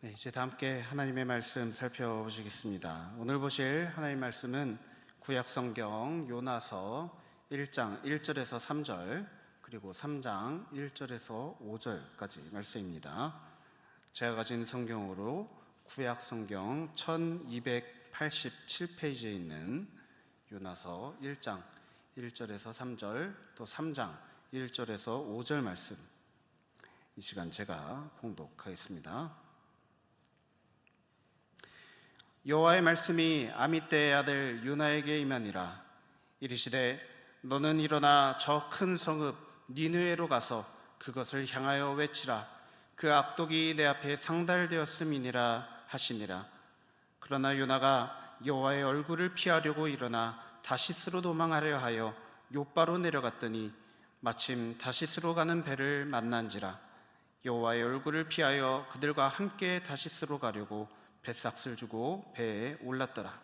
네, 이제 다 함께 하나님의 말씀 살펴보시겠습니다. 오늘 보실 하나님의 말씀은 구약성경 요나서 1장 1절에서 3절 그리고 3장 1절에서 5절까지 말씀입니다. 제가 가진 성경으로 구약성경 1287페이지에 있는 요나서 1장 1절에서 3절 또 3장 1절에서 5절 말씀, 이 시간 제가 봉독하겠습니다. 여호와의 말씀이 아미떼의 아들 요나에게 임하니라. 이르시되 너는 일어나 저 큰 성읍 니느웨로 가서 그것을 향하여 외치라. 그 악독이 내 앞에 상달되었음이니라 하시니라. 그러나 요나가 여호와의 얼굴을 피하려고 일어나 다시스로 도망하려 하여 욥바로 내려갔더니 마침 다시스로 가는 배를 만난지라. 여호와의 얼굴을 피하여 그들과 함께 다시스로 가려고 뱃삭을 주고 배에 올랐더라.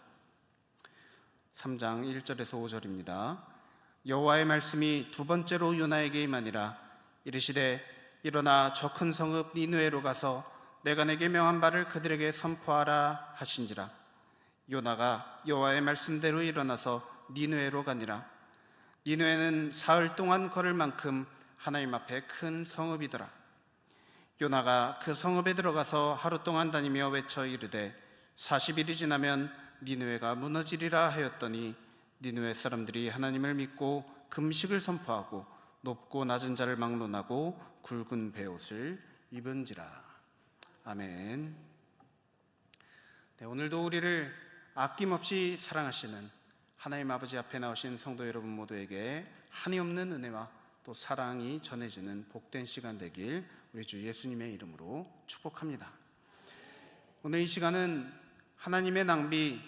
3장 1절에서 5절입니다. 여호와의 말씀이 두 번째로 요나에게 임하니라. 이르시되 일어나 저 큰 성읍 니느웨로 가서 내가 내게 명한 바를 그들에게 선포하라 하신지라. 요나가 여호와의 말씀대로 일어나서 니느웨로 가니라. 니느웨는 사흘 동안 걸을 만큼 하나님 앞에 큰 성읍이더라. 요나가 그 성읍에 들어가서 하루 동안 다니며 외쳐 이르되 40일이 지나면 니느웨가 무너지리라 하였더니 니느웨 사람들이 하나님을 믿고 금식을 선포하고 높고 낮은 자를 막론하고 굵은 베옷을 입은지라. 아멘. 네, 오늘도 우리를 아낌없이 사랑하시는 하나님 아버지 앞에 나오신 성도 여러분 모두에게 한이 없는 은혜와 또 사랑이 전해지는 복된 시간 되길 우리 주 예수님의 이름으로 축복합니다. 오늘 이 시간은 하나님의 낭비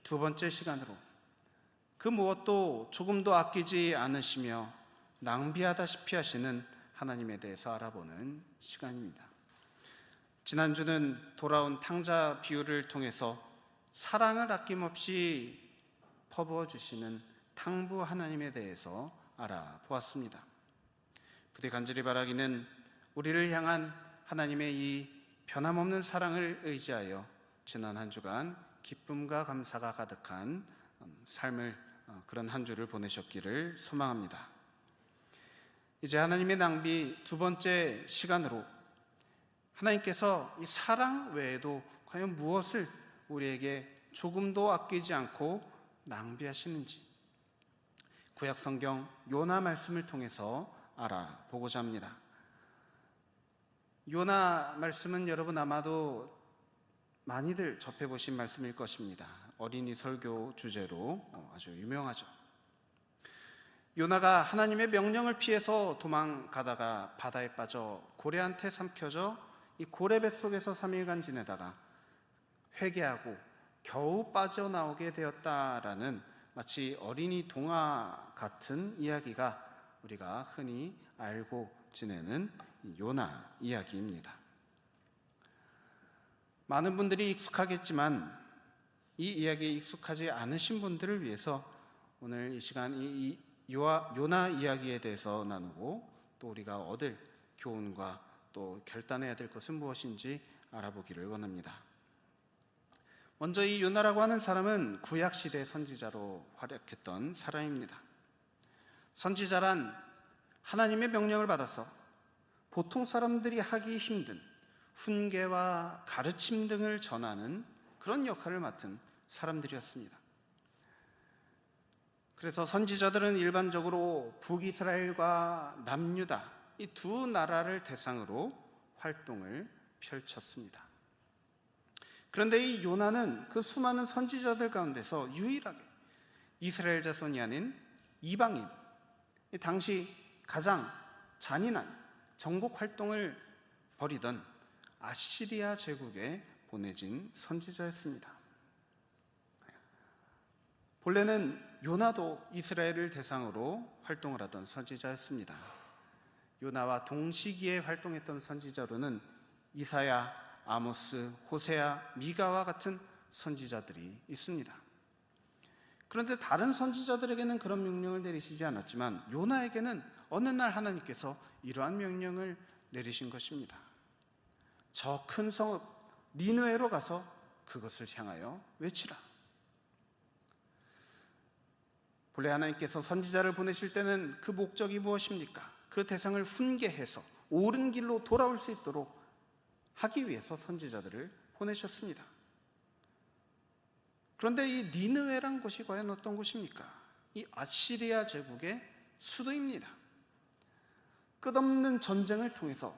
두 번째 시간으로 그 무엇도 조금도 아끼지 않으시며 낭비하다시피 하시는 하나님에 대해서 알아보는 시간입니다. 지난주는 돌아온 탕자 비유를 통해서 사랑을 아낌없이 퍼부어 주시는 탕부 하나님에 대해서 알아보았습니다. 부디 간절히 바라기는 우리를 향한 하나님의 이 변함없는 사랑을 의지하여 지난 한 주간 기쁨과 감사가 가득한 삶을, 그런 한 주를 보내셨기를 소망합니다. 이제 하나님의 낭비 두 번째 시간으로 하나님께서 이 사랑 외에도 과연 무엇을 우리에게 조금도 아끼지 않고 낭비하시는지 구약성경 요나 말씀을 통해서 알아보고자 합니다. 요나 말씀은 여러분 아마도 많이들 접해보신 말씀일 것입니다. 어린이 설교 주제로 아주 유명하죠. 요나가 하나님의 명령을 피해서 도망가다가 바다에 빠져 고래한테 삼켜져 이 고래 뱃속에서 3일간 지내다가 회개하고 겨우 빠져나오게 되었다라는 마치 어린이 동화 같은 이야기가 우리가 흔히 알고 지내는 요나 이야기입니다. 많은 분들이 익숙하겠지만 이 이야기에 익숙하지 않으신 분들을 위해서 오늘 이 시간 이 요나 이야기에 대해서 나누고 또 우리가 얻을 교훈과 또 결단해야 될 것은 무엇인지 알아보기를 원합니다. 먼저 이 요나라고 하는 사람은 구약시대 선지자로 활약했던 사람입니다. 선지자란 하나님의 명령을 받아서 보통 사람들이 하기 힘든 훈계와 가르침 등을 전하는 그런 역할을 맡은 사람들이었습니다. 그래서 선지자들은 일반적으로 북이스라엘과 남유다 이 두 나라를 대상으로 활동을 펼쳤습니다. 그런데 이 요나는 그 수많은 선지자들 가운데서 유일하게 이스라엘 자손이 아닌 이방인, 당시 가장 잔인한 정복 활동을 벌이던 아시리아 제국에 보내진 선지자였습니다. 본래는 요나도 이스라엘을 대상으로 활동을 하던 선지자였습니다. 요나와 동시기에 활동했던 선지자로는 이사야, 아모스, 호세아, 미가와 같은 선지자들이 있습니다. 그런데 다른 선지자들에게는 그런 명령을 내리시지 않았지만 요나에게는 어느 날 하나님께서 이러한 명령을 내리신 것입니다. 저 큰 성읍 니느웨로 가서 그것을 향하여 외치라. 본래 하나님께서 선지자를 보내실 때는 그 목적이 무엇입니까? 그 대상을 훈계해서 옳은 길로 돌아올 수 있도록 하기 위해서 선지자들을 보내셨습니다. 그런데 이 니느웨란 곳이 과연 어떤 곳입니까? 이 아시리아 제국의 수도입니다. 끝없는 전쟁을 통해서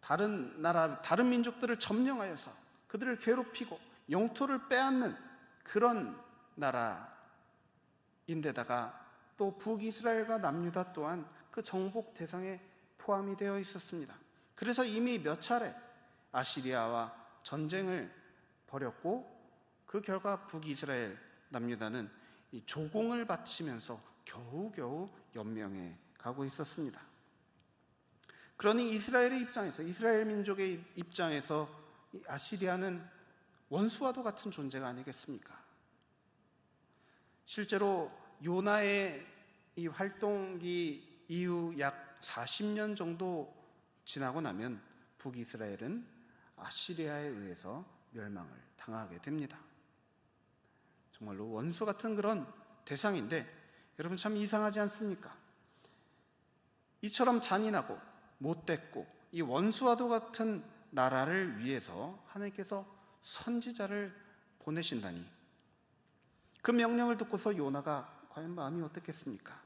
다른 나라, 다른 민족들을 점령하여서 그들을 괴롭히고 영토를 빼앗는 그런 나라인데다가 또 북이스라엘과 남유다 또한 그 정복 대상에 포함이 되어 있었습니다. 그래서 이미 몇 차례 아시리아와 전쟁을 벌였고 그 결과 북이스라엘, 남유다는 이 조공을 바치면서 겨우겨우 연명해 가고 있었습니다. 그러니 이스라엘의 입장에서, 이스라엘 민족의 입장에서 이 아시리아는 원수와도 같은 존재가 아니겠습니까? 실제로 요나의 이 활동기 이후 약 40년 정도 지나고 나면 북이스라엘은 아시리아에 의해서 멸망을 당하게 됩니다. 정말로 원수 같은 그런 대상인데 여러분 참 이상하지 않습니까? 이처럼 잔인하고 못됐고 이 원수와도 같은 나라를 위해서 하나님께서 선지자를 보내신다니, 그 명령을 듣고서 요나가 과연 마음이 어떻겠습니까?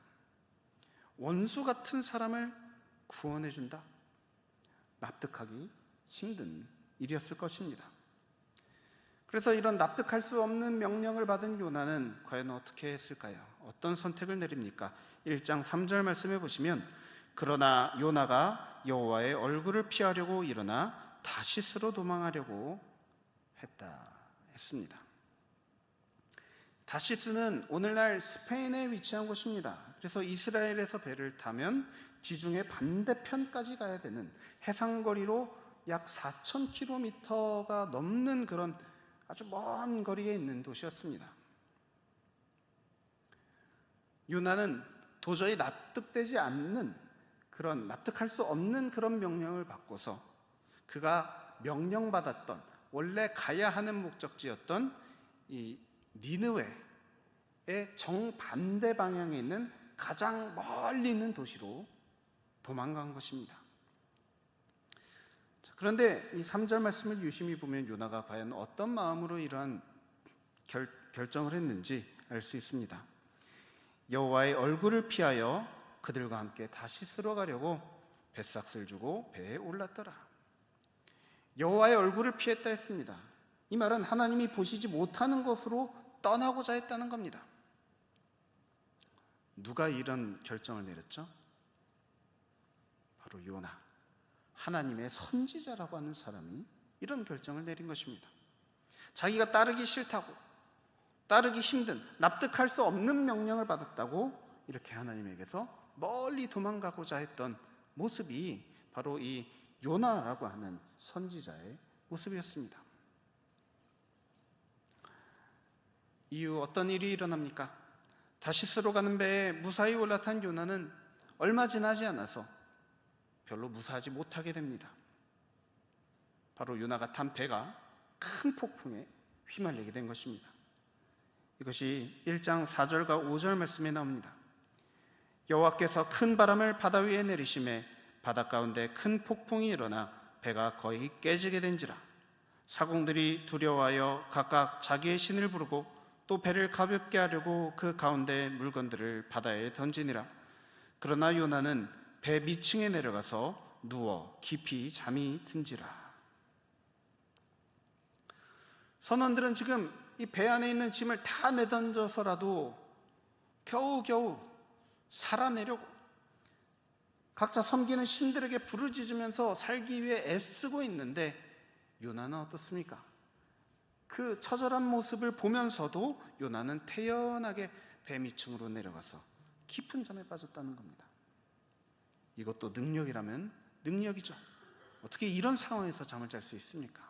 원수 같은 사람을 구원해 준다? 납득하기 힘든 일이었을 것입니다. 그래서 이런 납득할 수 없는 명령을 받은 요나는 과연 어떻게 했을까요? 어떤 선택을 내립니까? 1장 3절 말씀해 보시면, 그러나 요나가 여호와의 얼굴을 피하려고 일어나 다시스로 도망하려고 했습니다. 다시스는 오늘날 스페인에 위치한 곳입니다. 그래서 이스라엘에서 배를 타면 지중해 반대편까지 가야 되는 해상거리로 약 4,000km가 넘는 그런 아주 먼 거리에 있는 도시였습니다. 요나는 도저히 납득되지 않는 그런, 납득할 수 없는 그런 명령을 받고서 그가 명령받았던, 원래 가야 하는 목적지였던 이 니느웨의 정반대 방향에 있는 가장 멀리 있는 도시로 도망간 것입니다. 그런데 이 3절 말씀을 유심히 보면 요나가 과연 어떤 마음으로 이러한 결정을 했는지 알 수 있습니다. 여호와의 얼굴을 피하여 그들과 함께 다시스로 가려고 뱃삭을 주고 배에 올랐더라. 여호와의 얼굴을 피했다 했습니다. 이 말은 하나님이 보시지 못하는 것으로 떠나고자 했다는 겁니다. 누가 이런 결정을 내렸죠? 바로 요나, 하나님의 선지자라고 하는 사람이 이런 결정을 내린 것입니다. 자기가 따르기 싫다고, 따르기 힘든, 납득할 수 없는 명령을 받았다고 이렇게 하나님에게서 멀리 도망가고자 했던 모습이 바로 이 요나라고 하는 선지자의 모습이었습니다. 이후 어떤 일이 일어납니까? 다시스로 가는 배에 무사히 올라탄 요나는 얼마 지나지 않아서 별로 무사하지 못하게 됩니다. 바로 요나가 탄 배가 큰 폭풍에 휘말리게 된 것입니다. 이것이 1장 4절과 5절 말씀에 나옵니다. 여호와께서 큰 바람을 바다 위에 내리심에 바다 가운데 큰 폭풍이 일어나 배가 거의 깨지게 된지라. 사공들이 두려워하여 각각 자기의 신을 부르고 또 배를 가볍게 하려고 그 가운데 물건들을 바다에 던지니라. 그러나 요나는 배 밑층에 내려가서 누워 깊이 잠이 든지라. 선원들은 지금 이 배 안에 있는 짐을 다 내던져서라도 겨우겨우 살아내려고 각자 섬기는 신들에게 부르짖으면서 살기 위해 애쓰고 있는데, 요나는 어떻습니까? 그 처절한 모습을 보면서도 요나는 태연하게 배 밑층으로 내려가서 깊은 잠에 빠졌다는 겁니다. 이것도 능력이라면 능력이죠. 어떻게 이런 상황에서 잠을 잘 수 있습니까?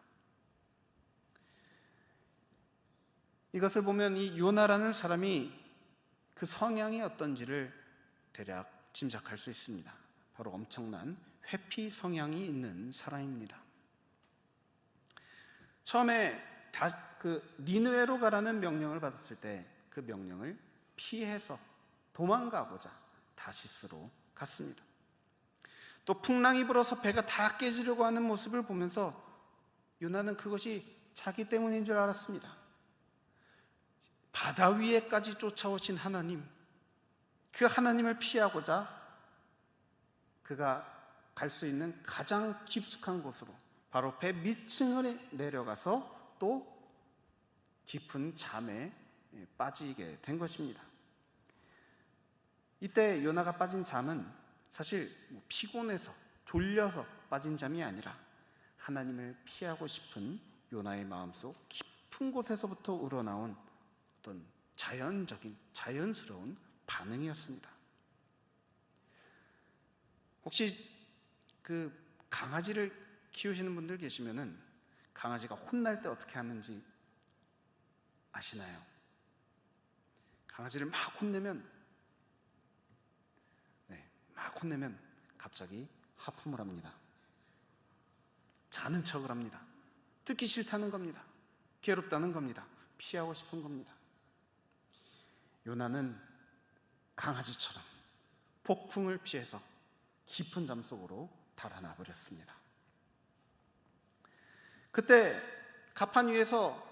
이것을 보면 이 요나라는 사람이 그 성향이 어떤지를 대략 짐작할 수 있습니다. 바로 엄청난 회피 성향이 있는 사람입니다. 처음에 니느웨로 가라는 명령을 받았을 때 그 명령을 피해서 도망가고자 다시스로 갔습니다. 또 풍랑이 불어서 배가 다 깨지려고 하는 모습을 보면서 요나는 그것이 자기 때문인 줄 알았습니다. 바다 위에까지 쫓아오신 하나님, 그 하나님을 피하고자 그가 갈 수 있는 가장 깊숙한 곳으로 바로 배 밑층을 내려가서 또 깊은 잠에 빠지게 된 것입니다. 이때 요나가 빠진 잠은 사실 피곤해서 졸려서 빠진 잠이 아니라 하나님을 피하고 싶은 요나의 마음속 깊은 곳에서부터 우러나온 어떤 자연스러운 반응이었습니다. 혹시 그 강아지를 키우시는 분들 계시면은 강아지가 혼날 때 어떻게 하는지 아시나요? 강아지를 막 혼내면 갑자기 하품을 합니다. 자는 척을 합니다. 듣기 싫다는 겁니다. 괴롭다는 겁니다. 피하고 싶은 겁니다. 요나는 강아지처럼 폭풍을 피해서 깊은 잠 속으로 달아나 버렸습니다. 그때 가판 위에서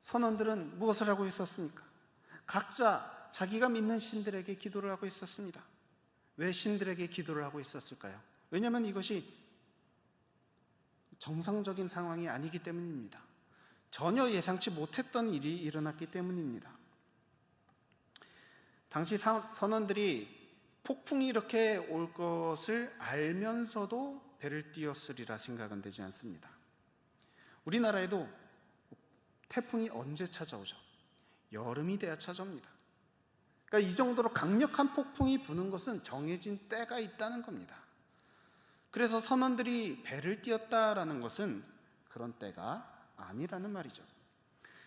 선원들은 무엇을 하고 있었습니까? 각자 자기가 믿는 신들에게 기도를 하고 있었습니다. 왜 신들에게 기도를 하고 있었을까요? 왜냐하면 이것이 정상적인 상황이 아니기 때문입니다. 전혀 예상치 못했던 일이 일어났기 때문입니다. 당시 선원들이 폭풍이 이렇게 올 것을 알면서도 배를 띄웠으리라 생각은 되지 않습니다. 우리나라에도 태풍이 언제 찾아오죠? 여름이 돼야 찾아옵니다. 그러니까 이 정도로 강력한 폭풍이 부는 것은 정해진 때가 있다는 겁니다. 그래서 선원들이 배를 띄웠다라는 것은 그런 때가 아니라는 말이죠.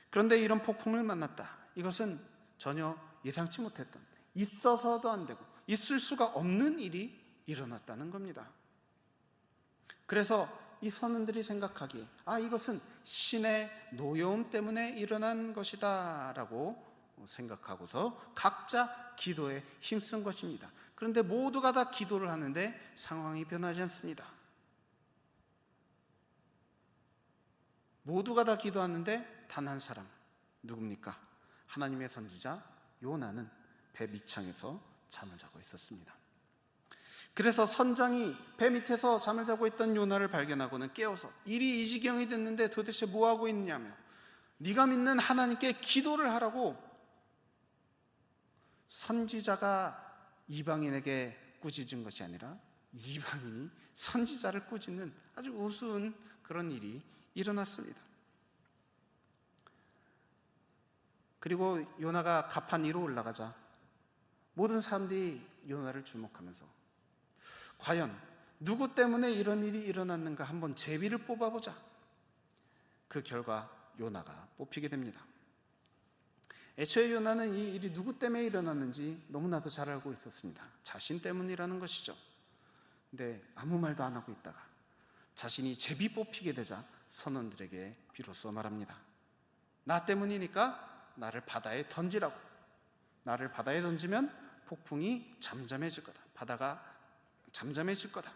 그런데 이런 폭풍을 만났다. 이것은 전혀 예상치 못했던, 있어서도 안 되고 있을 수가 없는 일이 일어났다는 겁니다. 그래서 이 선원들이 생각하기에 이것은 신의 노여움 때문에 일어난 것이다 라고 생각하고서 각자 기도에 힘쓴 것입니다. 그런데 모두가 다 기도를 하는데 상황이 변하지 않습니다. 모두가 다 기도하는데 단 한 사람, 누굽니까? 하나님의 선지자 요나는 배 밑창에서 잠을 자고 있었습니다. 그래서 선장이 배 밑에서 잠을 자고 있던 요나를 발견하고는 깨워서 일이 이 지경이 됐는데 도대체 뭐하고 있냐며, 네가 믿는 하나님께 기도를 하라고 선지자가 이방인에게 꾸짖은 것이 아니라 이방인이 선지자를 꾸짖는 아주 우스운 그런 일이 일어났습니다. 그리고 요나가 가판 위로 올라가자 모든 사람들이 요나를 주목하면서 과연 누구 때문에 이런 일이 일어났는가 한번 제비를 뽑아보자. 그 결과 요나가 뽑히게 됩니다. 애초에 요나는 이 일이 누구 때문에 일어났는지 너무나도 잘 알고 있었습니다. 자신 때문이라는 것이죠. 근데 아무 말도 안 하고 있다가 자신이 제비 뽑히게 되자 선원들에게 비로소 말합니다. 나 때문이니까 나를 바다에 던지라고. 나를 바다에 던지면 폭풍이 잠잠해질 거다. 바다가 잠잠해질 거다.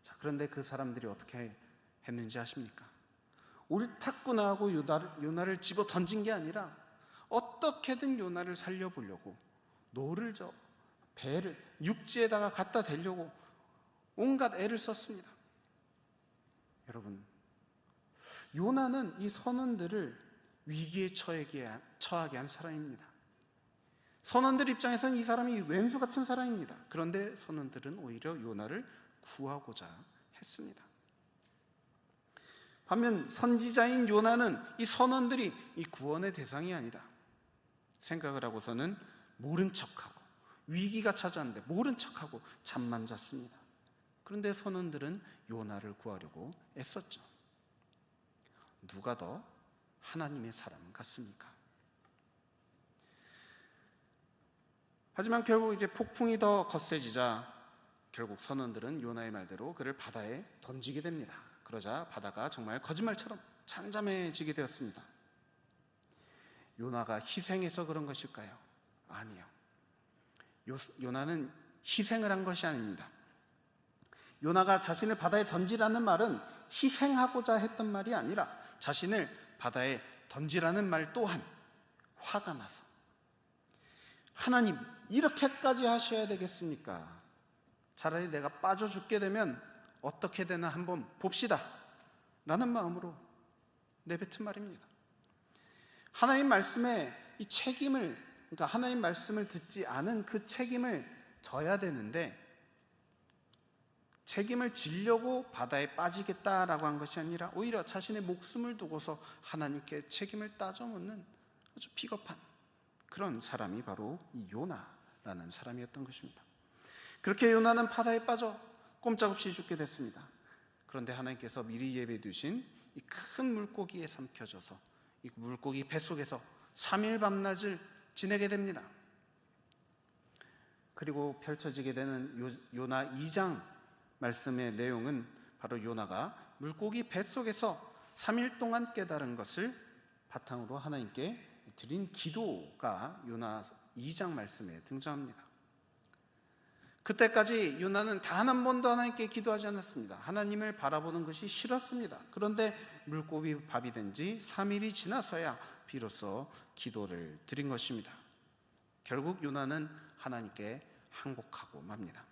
자, 그런데 그 사람들이 어떻게 했는지 아십니까? 옳았구나 하고 요나를 집어 던진 게 아니라 어떻게든 요나를 살려보려고 노를 저 배를 육지에다가 갖다 대려고 온갖 애를 썼습니다. 여러분, 요나는 이 선원들을 위기에 처하게 한 사람입니다. 선원들 입장에서는 이 사람이 왼수 같은 사람입니다. 그런데 선원들은 오히려 요나를 구하고자 했습니다. 반면 선지자인 요나는 이 선원들이 이 구원의 대상이 아니다 생각을 하고서는 모른 척하고, 위기가 찾아왔는데 모른 척하고 잠만 잤습니다. 그런데 선원들은 요나를 구하려고 애썼죠. 누가 더 하나님의 사람 같습니까? 하지만 결국 이제 폭풍이 더 거세지자 결국 선원들은 요나의 말대로 그를 바다에 던지게 됩니다. 그러자 바다가 정말 거짓말처럼 잠잠해지게 되었습니다. 요나가 희생해서 그런 것일까요? 아니요. 요나는 희생을 한 것이 아닙니다. 요나가 자신을 바다에 던지라는 말은 희생하고자 했던 말이 아니라 자신을 바다에 던지라는 말 또한 화가 나서, 하나님 이렇게까지 하셔야 되겠습니까? 차라리 내가 빠져 죽게 되면 어떻게 되나 한번 봅시다 라는 마음으로 내뱉은 말입니다. 하나님 말씀에 이 책임을, 그러니까 하나님 말씀을 듣지 않은 그 책임을 져야 되는데, 책임을 지려고 바다에 빠지겠다라고 한 것이 아니라 오히려 자신의 목숨을 두고서 하나님께 책임을 따져 묻는 아주 비겁한 그런 사람이 바로 이 요나라는 사람이었던 것입니다. 그렇게 요나는 바다에 빠져 꼼짝없이 죽게 됐습니다. 그런데 하나님께서 미리 예배해 두신 이 큰 물고기에 삼켜져서 이 물고기 뱃속에서 3일 밤낮을 지내게 됩니다. 그리고 펼쳐지게 되는 요나 2장 말씀의 내용은 바로 요나가 물고기 뱃속에서 3일 동안 깨달은 것을 바탕으로 하나님께 드린 기도가 요나 2장 말씀에 등장합니다. 그때까지 요나는 단 한 번도 하나님께 기도하지 않았습니다. 하나님을 바라보는 것이 싫었습니다. 그런데 물고기 밥이 된 지 3일이 지나서야 비로소 기도를 드린 것입니다. 결국 요나는 하나님께 항복하고 맙니다.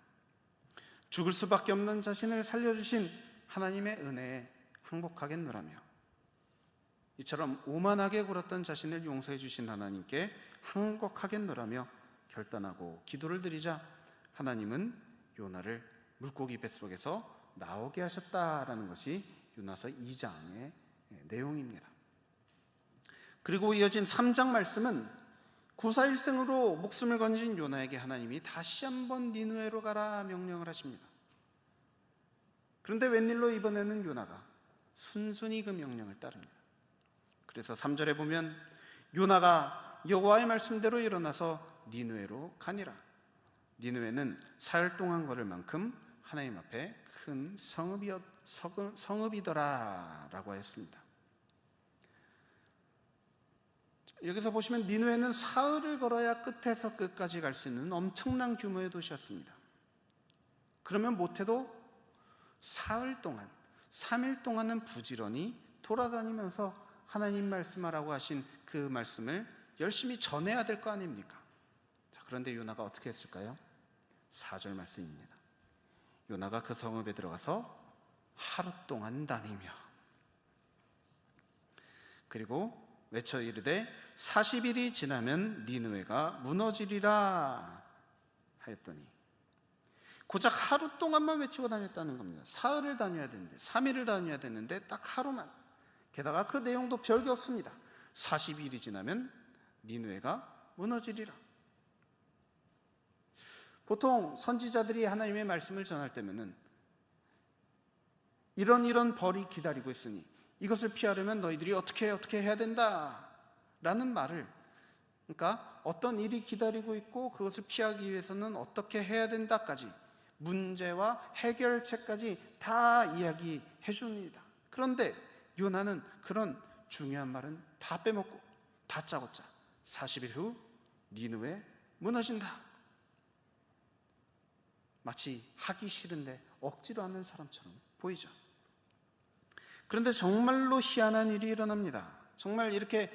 죽을 수밖에 없는 자신을 살려주신 하나님의 은혜에 항복하겠노라며, 이처럼 오만하게 굴었던 자신을 용서해 주신 하나님께 항복하겠노라며 결단하고 기도를 드리자 하나님은 요나를 물고기 뱃속에서 나오게 하셨다라는 것이 요나서 2장의 내용입니다. 그리고 이어진 3장 말씀은 구사일생으로 목숨을 건진 요나에게 하나님이 다시 한번 니느웨로 가라 명령을 하십니다. 그런데 웬일로 이번에는 요나가 순순히 그 명령을 따릅니다. 그래서 3절에 보면 요나가 여호와의 말씀대로 일어나서 니느웨로 가니라. 니느웨는 사흘 동안 걸을 만큼 하나님 앞에 큰 성읍이더라 라고 했습니다. 여기서 보시면 니느웨는 사흘을 걸어야 끝에서 끝까지 갈 수 있는 엄청난 규모의 도시였습니다. 그러면 못해도 사흘 동안, 3일 동안은 부지런히 돌아다니면서 하나님 말씀하라고 하신 그 말씀을 열심히 전해야 될 거 아닙니까? 자, 그런데 요나가 어떻게 했을까요? 4절 말씀입니다. 요나가 그 성읍에 들어가서 하루 동안 다니며 그리고 외쳐 이르되 40일이 지나면 니느웨가 무너지리라 하였더니, 고작 하루 동안만 외치고 다녔다는 겁니다. 사흘을 다녀야 되는데, 3일을 다녀야 되는데 딱 하루만, 게다가 그 내용도 별게 없습니다. 40일이 지나면 니느웨가 무너지리라. 보통 선지자들이 하나님의 말씀을 전할 때면은 이런 벌이 기다리고 있으니 이것을 피하려면 너희들이 어떻게 해야 된다 라는 말을, 그러니까 어떤 일이 기다리고 있고 그것을 피하기 위해서는 어떻게 해야 된다까지, 문제와 해결책까지 다 이야기해 줍니다. 그런데 요나는 그런 중요한 말은 다 빼먹고 다짜고짜 40일 후 니느웨 무너진다, 마치 하기 싫은데 억지로 하는 사람처럼 보이죠. 그런데 정말로 희한한 일이 일어납니다. 정말 이렇게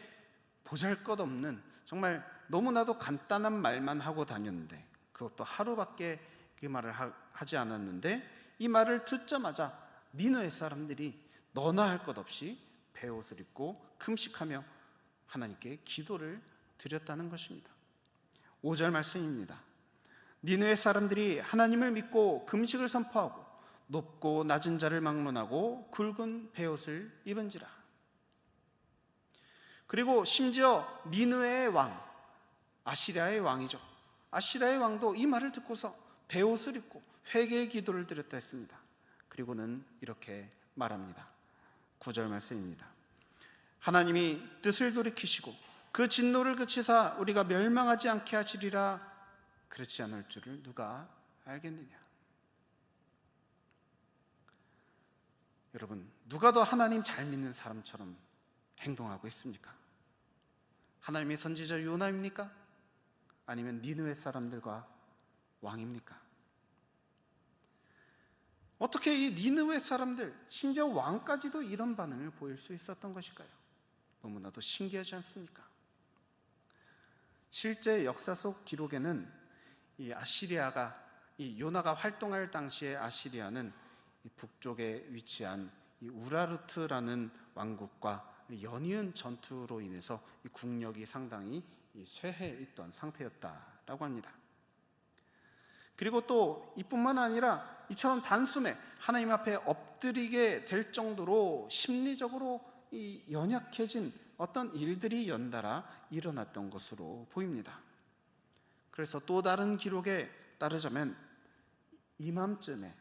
보잘것없는, 정말 너무나도 간단한 말만 하고 다녔는데, 그것도 하루밖에 그 말을 하지 않았는데, 이 말을 듣자마자 니느웨 사람들이 너나 할 것 없이 베옷을 입고 금식하며 하나님께 기도를 드렸다는 것입니다. 5절 말씀입니다. 니느웨 사람들이 하나님을 믿고 금식을 선포하고 높고 낮은 자를 막론하고 굵은 베옷을 입은지라. 그리고 심지어 니느웨의 왕, 아시랴의 왕이죠. 아시랴의 왕도 이 말을 듣고서 베옷을 입고 회개의 기도를 드렸다 했습니다. 그리고는 이렇게 말합니다. 9절 말씀입니다. 하나님이 뜻을 돌이키시고 그 진노를 그치사 우리가 멸망하지 않게 하시리라. 그렇지 않을 줄을 누가 알겠느냐. 여러분, 누가 더 하나님 잘 믿는 사람처럼 행동하고 있습니까? 하나님의 선지자 요나입니까? 아니면 니느웨 사람들과 왕입니까? 어떻게 이 니느웨 사람들, 심지어 왕까지도 이런 반응을 보일 수 있었던 것일까요? 너무나도 신기하지 않습니까? 실제 역사 속 기록에는 이 아시리아가, 이 요나가 활동할 당시에 아시리아는 이 북쪽에 위치한 이 우라르트라는 왕국과 연이은 전투로 인해서 이 국력이 상당히 쇠해 있던 상태였다라고 합니다. 그리고 또 이뿐만 아니라 이처럼 단숨에 하나님 앞에 엎드리게 될 정도로 심리적으로 이 연약해진 어떤 일들이 연달아 일어났던 것으로 보입니다. 그래서 또 다른 기록에 따르자면 이맘쯤에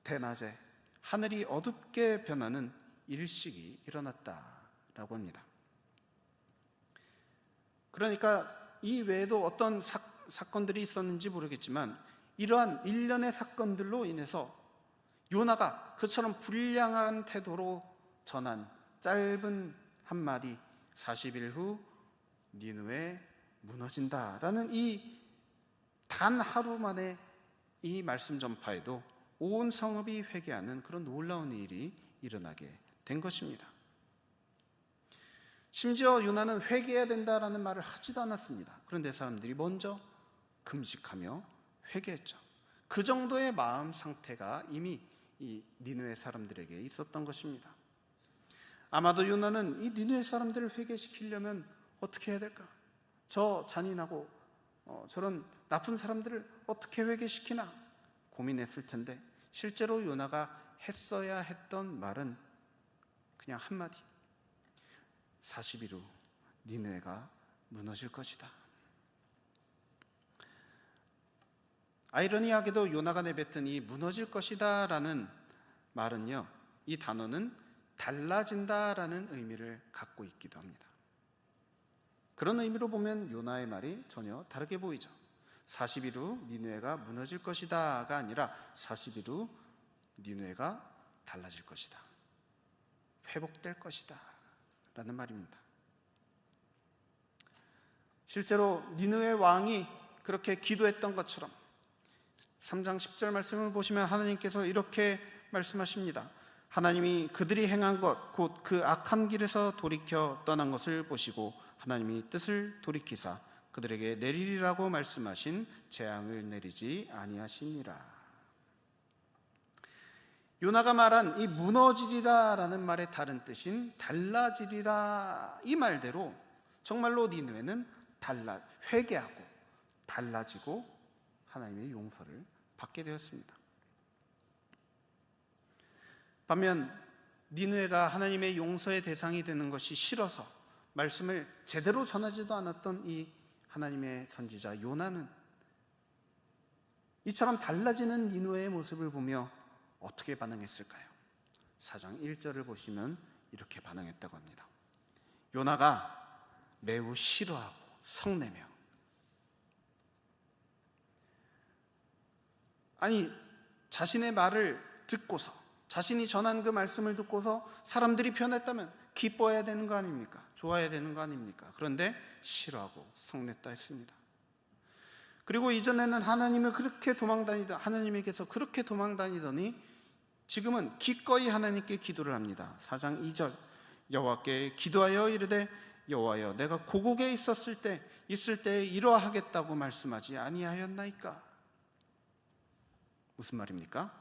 대낮에 하늘이 어둡게 변하는 일식이 일어났다라고 합니다. 그러니까 이 외에도 어떤 사건들이 있었는지 모르겠지만 이러한 일련의 사건들로 인해서 요나가 그처럼 불량한 태도로 전한 짧은 한마디 40일 후 니느웨 무너진다라는 이 단 하루 만에 이 말씀 전파에도 온 성읍이 회개하는 그런 놀라운 일이 일어나게 된 것입니다. 심지어 요나는 회개해야 된다라는 말을 하지도 않았습니다. 그런데 사람들이 먼저 금식하며 회개했죠. 그 정도의 마음 상태가 이미 이 니느웨 사람들에게 있었던 것입니다. 아마도 요나는 이 니느웨 사람들을 회개시키려면 어떻게 해야 될까? 저 잔인하고 저런 나쁜 사람들을 어떻게 회개시키나 고민했을 텐데 실제로 요나가 했어야 했던 말은 그냥 한마디, 40일 후 니느웨가 무너질 것이다. 아이러니하게도 요나가 내뱉은 이 무너질 것이다 라는 말은요, 이 단어는 달라진다라는 의미를 갖고 있기도 합니다. 그런 의미로 보면 요나의 말이 전혀 다르게 보이죠. 40일 후 니느웨가 무너질 것이다가 아니라 40일 후 니느웨가 달라질 것이다, 회복될 것이다 라는 말입니다. 실제로 니느웨 왕이 그렇게 기도했던 것처럼 3장 10절 말씀을 보시면 하나님께서 이렇게 말씀하십니다. 하나님이 그들이 행한 것 곧 그 악한 길에서 돌이켜 떠난 것을 보시고 하나님이 뜻을 돌이키사 그들에게 내리리라고 말씀하신 재앙을 내리지 아니하시니라. 요나가 말한 이 무너지리라 라는 말의 다른 뜻인 달라지리라, 이 말대로 정말로 니느웨는 회개하고 달라지고 하나님의 용서를 받게 되었습니다. 반면 니느웨가 하나님의 용서의 대상이 되는 것이 싫어서 말씀을 제대로 전하지도 않았던 이 하나님의 선지자 요나는 이처럼 달라지는 니느웨의 모습을 보며 어떻게 반응했을까요? 4장 1절을 보시면 이렇게 반응했다고 합니다. 요나가 매우 싫어하고 성내며, 아니 자신의 말을 듣고서, 자신이 전한 그 말씀을 듣고서 사람들이 변했다면 기뻐해야 되는 거 아닙니까? 좋아해야 되는 거 아닙니까? 그런데 싫어하고 성냈다 했습니다. 그리고 이전에는 하나님에게서 그렇게 도망다니더니 지금은 기꺼이 하나님께 기도를 합니다. 4장 2절, 여호와께 기도하여 이르되 여호와여, 내가 고국에 있을 때 이러하겠다고 말씀하지 아니하였나이까? 무슨 말입니까?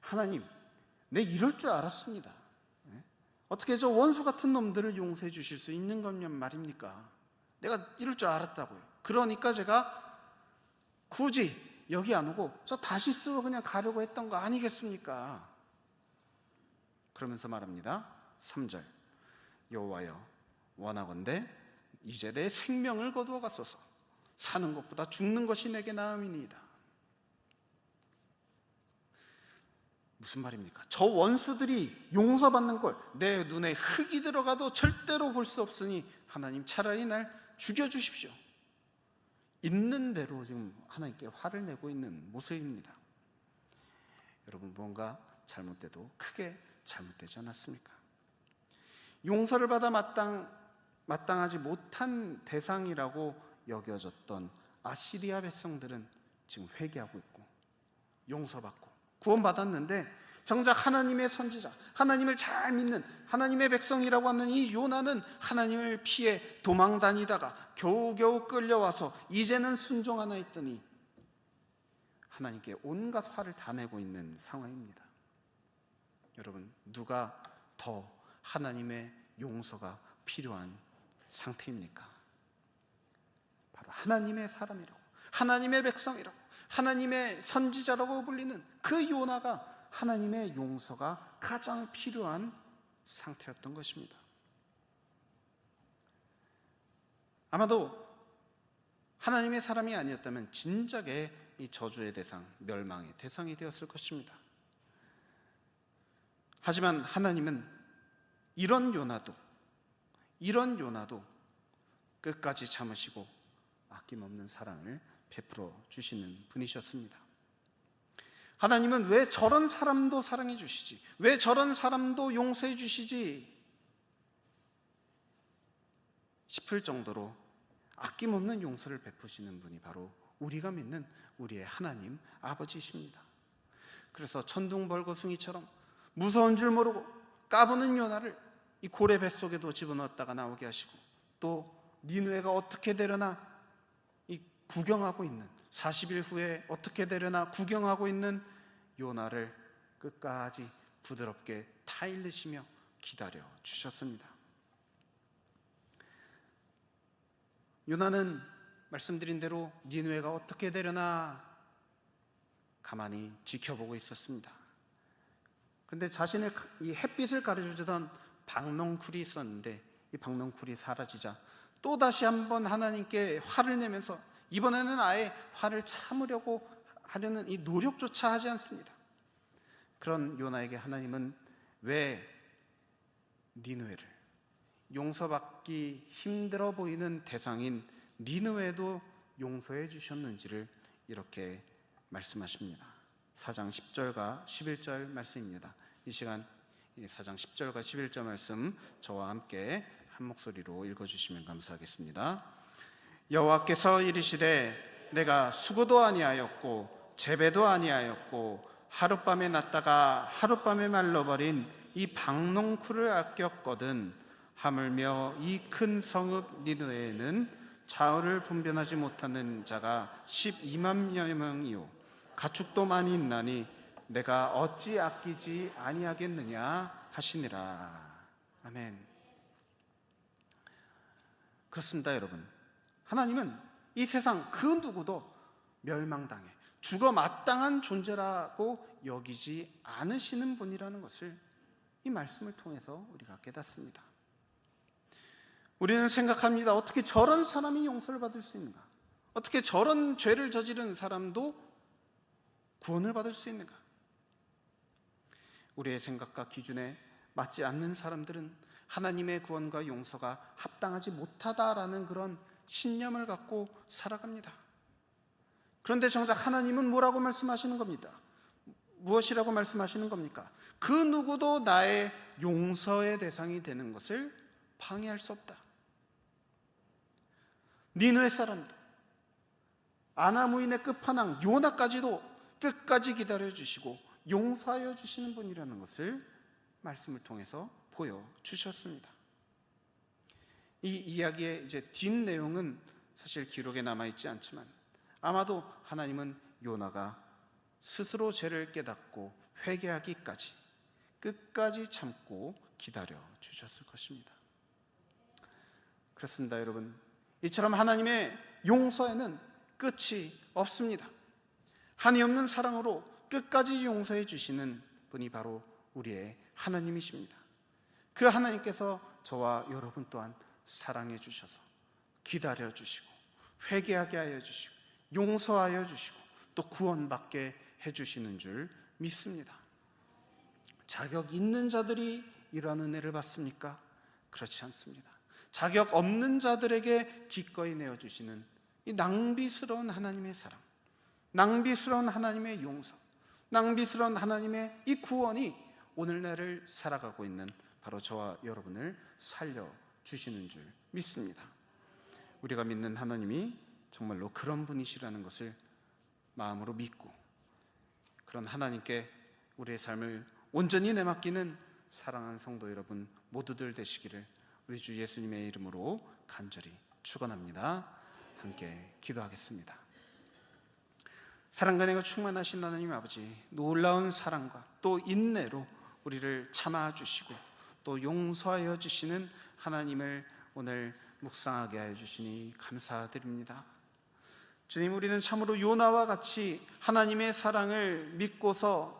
하나님, 내 이럴 줄 알았습니다. 어떻게 저 원수 같은 놈들을 용서해 주실 수 있는 거면 말입니까? 내가 이럴 줄 알았다고요. 그러니까 제가 굳이 여기 안 오고 저 다시스로 그냥 가려고 했던 거 아니겠습니까? 그러면서 말합니다. 3절, 여호와여, 원하건대 이제 내 생명을 거두어 갔소서. 사는 것보다 죽는 것이 내게 나음이니이다. 무슨 말입니까? 저 원수들이 용서받는 걸 내 눈에 흙이 들어가도 절대로 볼 수 없으니 하나님 차라리 날 죽여주십시오. 있는 대로 지금 하나님께 화를 내고 있는 모습입니다. 여러분, 무언가 잘못돼도 크게 잘못되지 않았습니까? 용서를 받아 마땅하지 못한 대상이라고 여겨졌던 아시리아 백성들은 지금 회개하고 있고 용서받고 구원받았는데, 정작 하나님의 선지자, 하나님을 잘 믿는 하나님의 백성이라고 하는 이 요나는 하나님을 피해 도망 다니다가 겨우겨우 끌려와서 이제는 순종하나 했더니 하나님께 온갖 화를 다 내고 있는 상황입니다. 여러분, 누가 더 하나님의 용서가 필요한 상태입니까? 바로 하나님의 사람이라고, 하나님의 백성이라고, 하나님의 선지자라고 불리는 그 요나가 하나님의 용서가 가장 필요한 상태였던 것입니다. 아마도 하나님의 사람이 아니었다면 진작에 이 저주의 대상, 멸망의 대상이 되었을 것입니다. 하지만 하나님은 이런 요나도 끝까지 참으시고 아낌없는 사랑을 베풀어 주시는 분이셨습니다. 하나님은 왜 저런 사람도 사랑해 주시지, 왜 저런 사람도 용서해 주시지 싶을 정도로 아낌없는 용서를 베푸시는 분이 바로 우리가 믿는 우리의 하나님 아버지이십니다. 그래서 천둥벌거숭이처럼 무서운 줄 모르고 까부는 요나를 이 고래 뱃속에도 집어넣었다가 나오게 하시고, 또 니느웨가 어떻게 되려나 이 구경하고 있는, 40일 후에 어떻게 되려나 구경하고 있는 요나를 끝까지 부드럽게 타일르시며 기다려 주셨습니다. 요나는 말씀드린 대로 니느웨가 어떻게 되려나 가만히 지켜보고 있었습니다. 그런데 자신의 이 햇빛을 가려주던 박넝쿨이 있었는데, 이 박넝쿨이 사라지자 또다시 한번 하나님께 화를 내면서 이번에는 아예 화를 참으려고 하려는 이 노력조차 하지 않습니다. 그런 요나에게 하나님은 왜 니느웨를, 용서받기 힘들어 보이는 대상인 니느웨도 용서해 주셨는지를 이렇게 말씀하십니다. 4장 10절과 11절 말씀입니다. 이 시간 4장 10절과 11절 말씀 저와 함께 한 목소리로 읽어주시면 감사하겠습니다. 여호와께서 이르시되 내가 수고도 아니하였고 재배도 아니하였고 하룻밤에 났다가 하룻밤에 말라버린 이 박넝쿨을 아꼈거든 하물며 이 큰 성읍 니느웨에는 좌우를 분별하지 못하는 자가 12만여 명이요 가축도 많이 있나니 내가 어찌 아끼지 아니하겠느냐 하시니라. 아멘. 그렇습니다, 여러분. 하나님은 이 세상 그 누구도 멸망당해 죽어 마땅한 존재라고 여기지 않으시는 분이라는 것을 이 말씀을 통해서 우리가 깨닫습니다. 우리는 생각합니다. 어떻게 저런 사람이 용서를 받을 수 있는가? 어떻게 저런 죄를 저지른 사람도 구원을 받을 수 있는가? 우리의 생각과 기준에 맞지 않는 사람들은 하나님의 구원과 용서가 합당하지 못하다라는 그런 신념을 갖고 살아갑니다. 그런데 정작 하나님은 뭐라고 말씀하시는 겁니다? 무엇이라고 말씀하시는 겁니까? 그 누구도 나의 용서의 대상이 되는 것을 방해할 수 없다. 니느웨 사람들, 아나무인의 끝판왕 요나까지도 끝까지 기다려주시고 용서하여 주시는 분이라는 것을 말씀을 통해서 보여주셨습니다. 이 이야기의 이제 뒷내용은 사실 기록에 남아있지 않지만 아마도 하나님은 요나가 스스로 죄를 깨닫고 회개하기까지 끝까지 참고 기다려 주셨을 것입니다. 그렇습니다, 여러분. 이처럼 하나님의 용서에는 끝이 없습니다. 한이 없는 사랑으로 끝까지 용서해 주시는 분이 바로 우리의 하나님이십니다. 그 하나님께서 저와 여러분 또한 사랑해 주셔서 기다려 주시고 회개하게 하여 주시고 용서하여 주시고 또 구원받게 해주시는 줄 믿습니다. 자격 있는 자들이 이러한 은혜를 받습니까? 그렇지 않습니다. 자격 없는 자들에게 기꺼이 내어주시는 이 낭비스러운 하나님의 사랑, 낭비스러운 하나님의 용서, 낭비스러운 하나님의 이 구원이 오늘날을 살아가고 있는 바로 저와 여러분을 살려주시는 줄 믿습니다. 우리가 믿는 하나님이 정말로 그런 분이시라는 것을 마음으로 믿고 그런 하나님께 우리의 삶을 온전히 내맡기는 사랑하는 성도 여러분 모두들 되시기를 우리 주 예수님의 이름으로 간절히 축원합니다. 함께 기도하겠습니다. 사랑과 은혜가 충만하신 하나님 아버지, 놀라운 사랑과 또 인내로 우리를 참아주시고 또 용서하여 주시는 하나님을 오늘 묵상하게 하여 주시니 감사드립니다. 주님, 우리는 참으로 요나와 같이 하나님의 사랑을 믿고서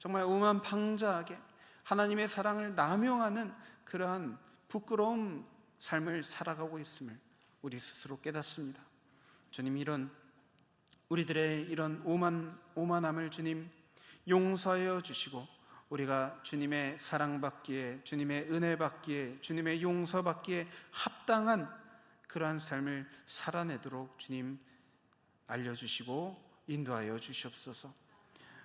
정말 오만방자하게 하나님의 사랑을 남용하는 그러한 부끄러운 삶을 살아가고 있음을 우리 스스로 깨닫습니다. 주님, 이런 우리들의 이런 오만함을 주님 용서하여 주시고 우리가 주님의 사랑받기에, 주님의 은혜받기에, 주님의 용서받기에 합당한 그러한 삶을 살아내도록 주님 알려주시고 인도하여 주시옵소서.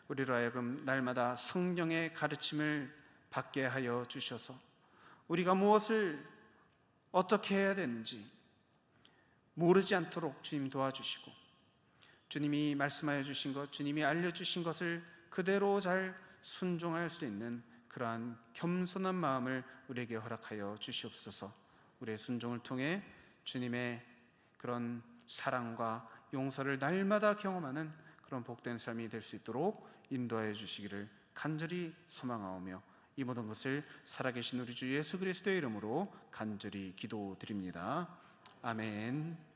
우리로 하여금 날마다 성령의 가르침을 받게 하여 주셔서 우리가 무엇을 어떻게 해야 되는지 모르지 않도록 주님 도와주시고 주님이 말씀하여 주신 것, 주님이 알려주신 것을 그대로 잘 순종할 수 있는 그러한 겸손한 마음을 우리에게 허락하여 주시옵소서. 우리의 순종을 통해 주님의 그런 사랑과 용서를 날마다 경험하는 그런 복된 삶이 될 수 있도록 인도하여 주시기를 간절히 소망하오며 이 모든 것을 살아계신 우리 주 예수 그리스도의 이름으로 간절히 기도드립니다. 아멘.